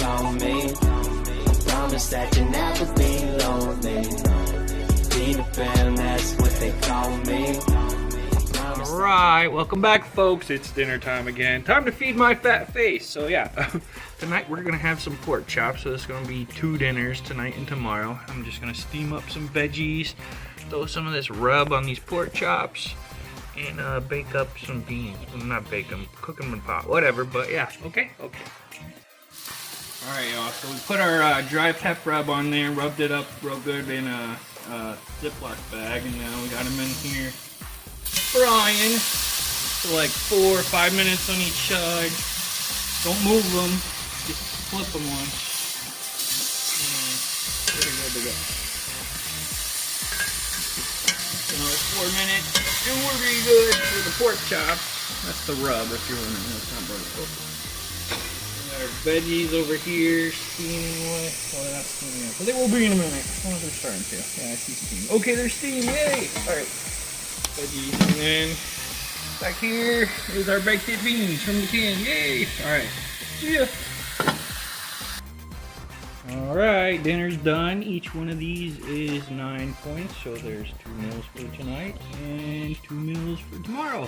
call me. Promise that you'll never be lonely. Peter Pan, that's what they call me. Alright, welcome back folks, it's dinner time again. Time to feed my fat face. So yeah, tonight we're gonna have some pork chops. So there's gonna be 2 dinners, tonight and tomorrow. I'm just gonna steam up some veggies, throw some of this rub on these pork chops, and bake up some beans. Well, not bake them, cook them in pot, whatever, but yeah, okay. Alright y'all, so we put our dry pep rub on there, rubbed it up real good in a Ziploc bag, and now we got them in here frying for like 4 or 5 minutes on each side. Don't move them, just flip them once. There we go. Another 4 minutes, and we're pretty good for the pork chops. That's the rub, if you're wondering. That's not barbecue. Our veggies over here steaming away. Well, they're not steaming yet, but they will be in a minute. Oh, they're starting to. Yeah, I see steam. Okay, they're steaming. Yay! Alright. Veggies. And then back here is our baked beans from the can. Yay! Alright. See ya. Alright, dinner's done. Each one of these is 9 points. So there's 2 meals for tonight and 2 meals for tomorrow.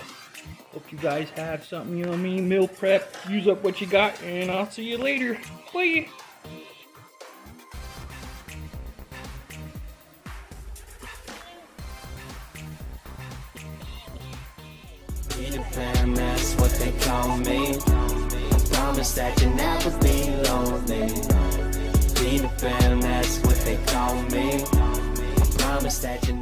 Hope you guys have something yummy, meal prep, use up what you got, and I'll see you later. Bye! Peter Pan, that's what they call me. Promise that you'll never be lonely. Peter Pan, that's what they call me. Promise that you